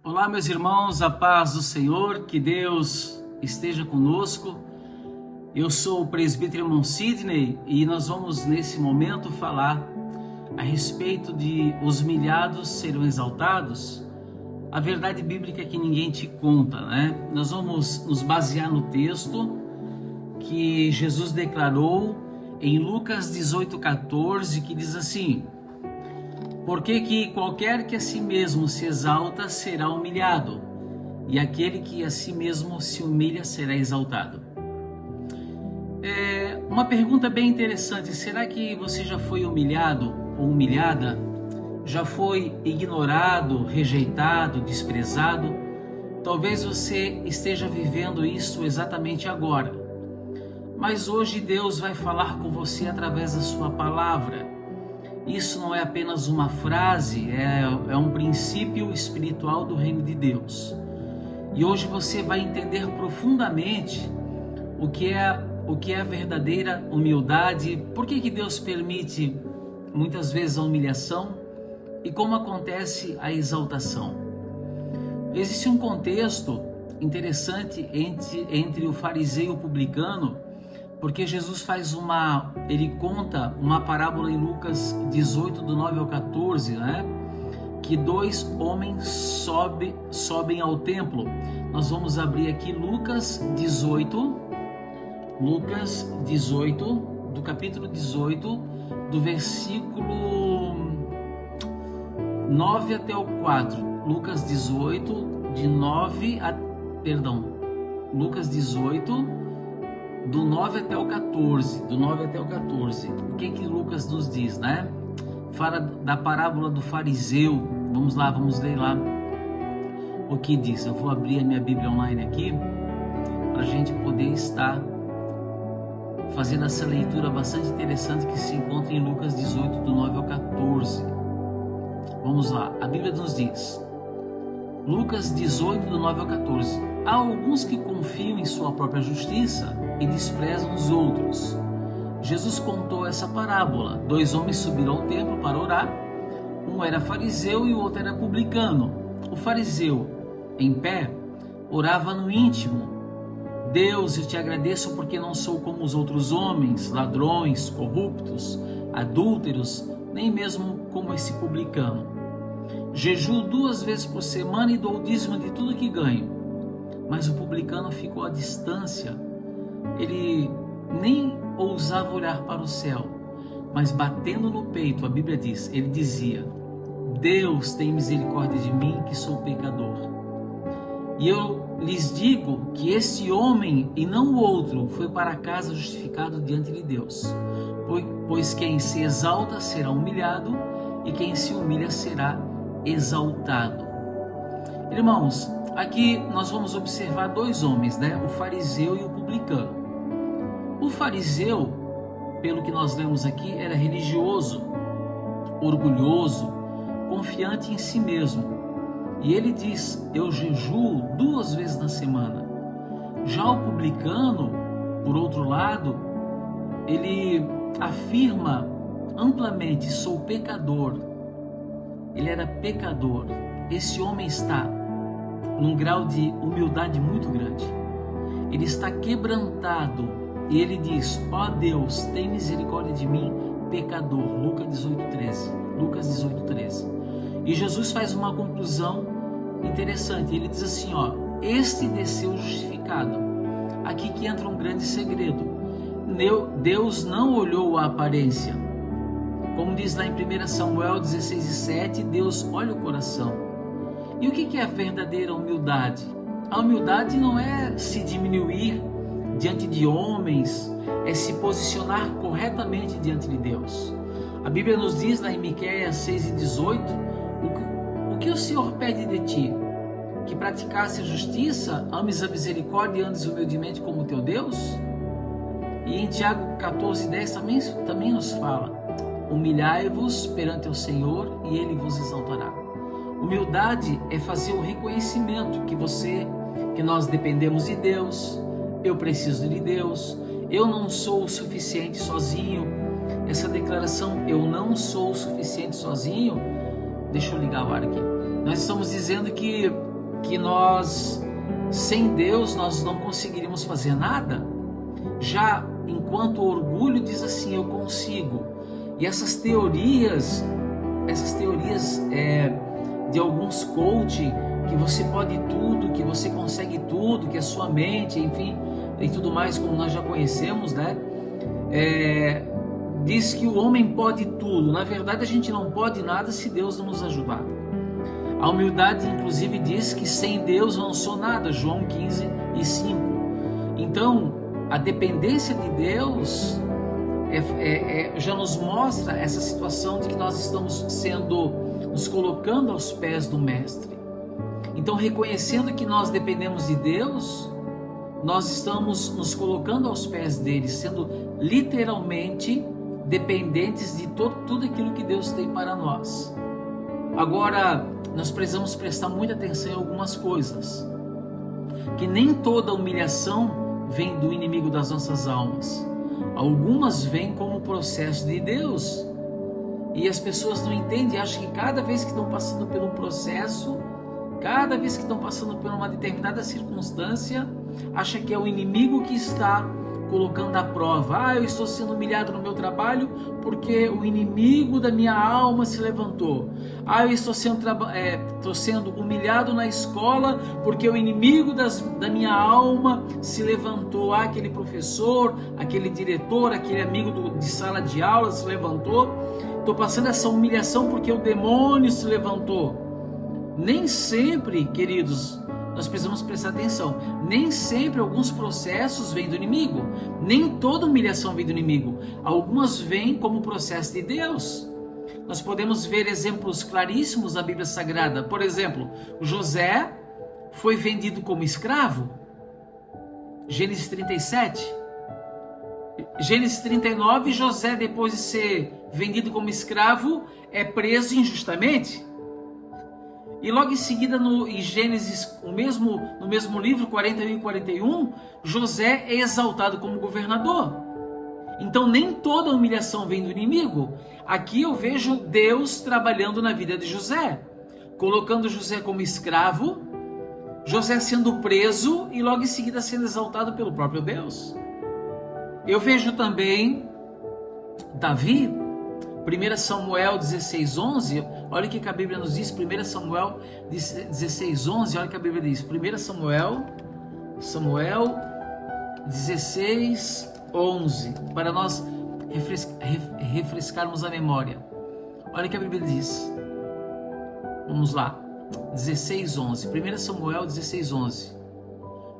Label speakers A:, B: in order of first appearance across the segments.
A: Olá, meus irmãos, a paz do Senhor, que Deus esteja conosco. Eu sou o presbítero irmão Sidney e nós vamos nesse momento falar a respeito de os humilhados serão exaltados. A verdade bíblica que ninguém te conta, né? Nós vamos nos basear no texto que Jesus declarou em Lucas 18:14, que diz assim: porque que qualquer que a si mesmo se exalta será humilhado, e aquele que a si mesmo se humilha será exaltado. Uma pergunta bem interessante: será que você já foi humilhado ou humilhada? Já foi ignorado, rejeitado, desprezado? Talvez você esteja vivendo isso exatamente agora. Mas hoje Deus vai falar com você através da sua palavra. Isso não é apenas uma frase, é um princípio espiritual do reino de Deus. E hoje você vai entender profundamente o que é a verdadeira humildade, por que Deus permite muitas vezes a humilhação e como acontece a exaltação. Existe um contexto interessante entre o fariseu e o publicano, porque Jesus ele conta uma parábola em Lucas 18, do 9 ao 14, né? Que dois homens sobem ao templo. Nós vamos abrir aqui Lucas 18, do capítulo 18, do versículo 9 até o 4. Lucas 18, Lucas 18, do 9 até o 14, o que Lucas nos diz, né? Fala da parábola do fariseu. Vamos ler lá o que diz. Eu vou abrir a minha Bíblia online aqui, para a gente poder estar fazendo essa leitura bastante interessante que se encontra em Lucas 18, do 9 ao 14. Vamos lá, a Bíblia nos diz, Lucas 18, do 9 ao 14. Há alguns que confiam em sua própria justiça e desprezam os outros. Jesus contou essa parábola. Dois homens subiram ao templo para orar. Um era fariseu e o outro era publicano. O fariseu, em pé, orava no íntimo: Deus, eu te agradeço porque não sou como os outros homens, ladrões, corruptos, adúlteros, nem mesmo como esse publicano. Jejuo 2 vezes por semana e dou o dízimo de tudo que ganho. Mas o publicano ficou à distância. Ele nem ousava olhar para o céu, mas batendo no peito, a Bíblia diz, ele dizia: Deus, tem misericórdia de mim, que sou pecador. E eu lhes digo que esse homem, e não o outro, foi para casa justificado diante de Deus. Pois quem se exalta será humilhado, e quem se humilha será exaltado. Irmãos, aqui nós vamos observar dois homens, né? O fariseu e o publicano. O fariseu, pelo que nós lemos aqui, era religioso, orgulhoso, confiante em si mesmo. E ele diz: eu jejuo 2 vezes na semana. Já o publicano, por outro lado, ele afirma amplamente: sou pecador. Ele era pecador. Esse homem está num grau de humildade muito grande. Ele está quebrantado e ele diz: ó Deus, tem misericórdia de mim, pecador. Lucas 18:13. E Jesus faz uma conclusão interessante. Ele diz assim: ó, este desceu justificado. Aqui que entra um grande segredo. Deus não olhou a aparência. Como diz lá em 1 Samuel 16:7, Deus olha o coração. E o que é a verdadeira humildade? A humildade não é se diminuir diante de homens, é se posicionar corretamente diante de Deus. A Bíblia nos diz lá em Miqueias 6:18, o que o Senhor pede de ti? Que praticasse a justiça, ames a misericórdia e andes humildemente como teu Deus? E em Tiago 14:10 também nos fala: humilhai-vos perante o Senhor e Ele vos exaltará. Humildade é fazer o reconhecimento que nós dependemos de Deus, eu preciso de Deus, eu não sou o suficiente sozinho. Essa declaração, eu não sou o suficiente sozinho, deixa eu ligar o ar aqui. Nós estamos dizendo que nós, sem Deus, nós não conseguiríamos fazer nada. Já enquanto o orgulho diz assim, eu consigo. E essas teorias de alguns coach, que você pode tudo, que você consegue tudo, que a sua mente, enfim, e tudo mais, como nós já conhecemos, né? Diz que o homem pode tudo. Na verdade, a gente não pode nada se Deus não nos ajudar. A humildade, inclusive, diz que sem Deus eu não sou nada, João 15:5. Então, a dependência de Deus já nos mostra essa situação de que nós estamos nos colocando aos pés do Mestre. Então, reconhecendo que nós dependemos de Deus, nós estamos nos colocando aos pés dele, sendo literalmente dependentes de tudo aquilo que Deus tem para nós. Agora, nós precisamos prestar muita atenção em algumas coisas, que nem toda humilhação vem do inimigo das nossas almas. Algumas vêm como processo de Deus, e as pessoas não entendem, acham que cada vez que estão passando por um processo, cada vez que estão passando por uma determinada circunstância, acha que é o inimigo que está colocando à prova. Eu estou sendo humilhado no meu trabalho porque o inimigo da minha alma se levantou. Eu estou sendo humilhado na escola porque o inimigo da minha alma se levantou. Aquele professor, aquele diretor, aquele amigo de sala de aula se levantou. Estou passando essa humilhação porque o demônio se levantou. Nem sempre, queridos, nós precisamos prestar atenção. Nem sempre alguns processos vêm do inimigo. Nem toda humilhação vem do inimigo. Algumas vêm como processo de Deus. Nós podemos ver exemplos claríssimos na Bíblia Sagrada. Por exemplo, José foi vendido como escravo. Gênesis 37. Gênesis 39, José, depois de ser vendido como escravo, é preso injustamente. E logo em seguida, em Gênesis, no mesmo livro, 41 e 41, José é exaltado como governador. Então, nem toda humilhação vem do inimigo. Aqui eu vejo Deus trabalhando na vida de José, colocando José como escravo, José sendo preso e logo em seguida sendo exaltado pelo próprio Deus. Eu vejo também Davi, 1 Samuel 16:11, olha o que a Bíblia nos diz, 1 Samuel 16:11, olha o que a Bíblia diz, 1 Samuel 16:11, para nós refrescarmos a memória. Olha o que a Bíblia diz, vamos lá, 16:11, 1 Samuel 16:11,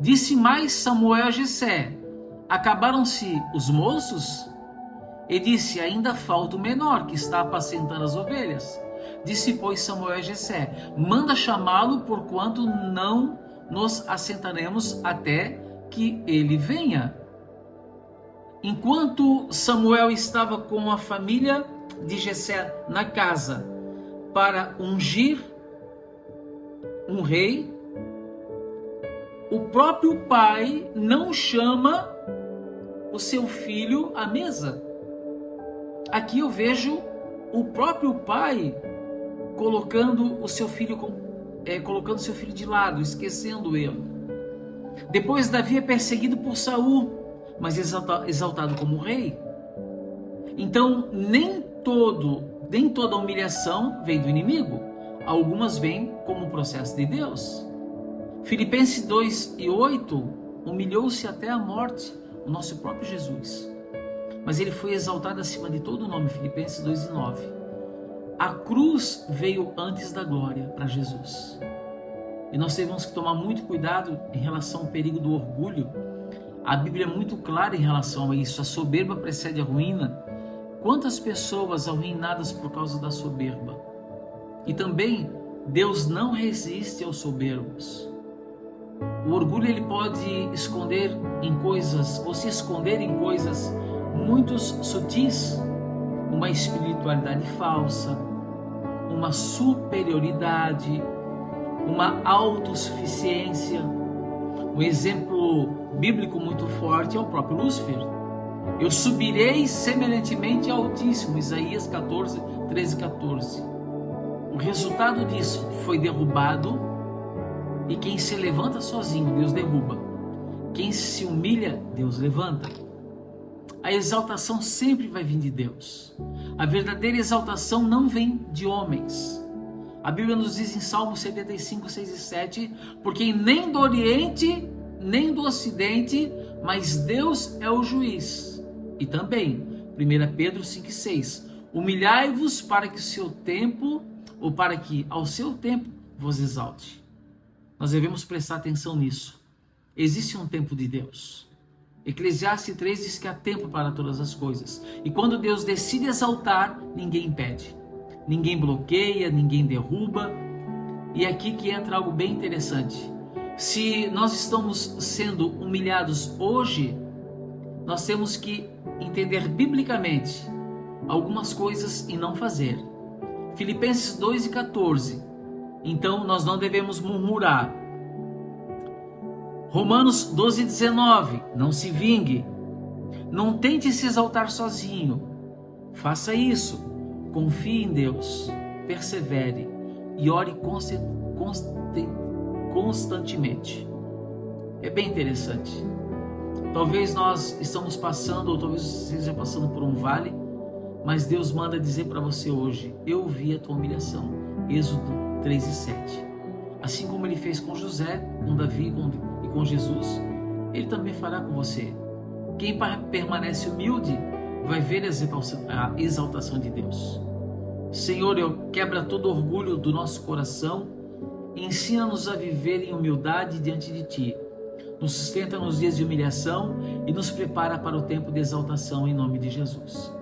A: disse mais Samuel a Jessé, acabaram-se os moços? E disse, ainda falta o menor, que está apacentando as ovelhas. Disse, pois, Samuel a Jessé, manda chamá-lo, porquanto não nos assentaremos até que ele venha. Enquanto Samuel estava com a família de Jessé na casa para ungir um rei, o próprio pai não chama o seu filho à mesa. Aqui eu vejo o próprio pai colocando o seu filho de lado, esquecendo ele. Depois Davi é perseguido por Saul, mas exaltado como rei. Então nem toda humilhação vem do inimigo. Algumas vêm como processo de Deus. Filipenses 2:8, humilhou-se até a morte o nosso próprio Jesus, mas ele foi exaltado acima de todo nome. Filipenses 2:9. A cruz veio antes da glória para Jesus. E nós temos que tomar muito cuidado em relação ao perigo do orgulho. A Bíblia é muito clara em relação a isso. A soberba precede a ruína. Quantas pessoas arruinadas por causa da soberba? E também, Deus não resiste aos soberbos. O orgulho ele pode esconder em coisas, ou se esconder em coisas muito sutis, uma espiritualidade falsa, uma superioridade, uma autossuficiência. Um exemplo bíblico muito forte é o próprio Lúcifer. Eu subirei semelhantemente ao Altíssimo, Isaías 14, 13 e 14. O resultado disso foi derrubado, e quem se levanta sozinho, Deus derruba. Quem se humilha, Deus levanta. A exaltação sempre vai vir de Deus. A verdadeira exaltação não vem de homens. A Bíblia nos diz em Salmo 75, 6 e 7, porque nem do Oriente, nem do Ocidente, mas Deus é o juiz. E também, 1 Pedro 5 e 6, humilhai-vos para que o seu tempo, ou para que ao seu tempo vos exalte. Nós devemos prestar atenção nisso. Existe um tempo de Deus. Eclesiastes 3 diz que há tempo para todas as coisas. E quando Deus decide exaltar, ninguém impede. Ninguém bloqueia, ninguém derruba. E é aqui que entra algo bem interessante. Se nós estamos sendo humilhados hoje, nós temos que entender biblicamente algumas coisas e não fazer. Filipenses 2:14. Então nós não devemos murmurar. Romanos 12:19. Não se vingue. Não tente se exaltar sozinho. Faça isso. Confie em Deus. Persevere. E ore constantemente. É bem interessante. Talvez nós estamos passando, ou talvez você esteja passando por um vale, mas Deus manda dizer para você hoje: eu vi a tua humilhação. Êxodo 3 e 7. Assim como ele fez com José, com Davi e com Jesus, ele também fará com você. Quem permanece humilde vai ver a exaltação de Deus. Senhor, eu quebra todo orgulho do nosso coração, ensina-nos a viver em humildade diante de Ti. Nos sustenta nos dias de humilhação e nos prepara para o tempo de exaltação em nome de Jesus.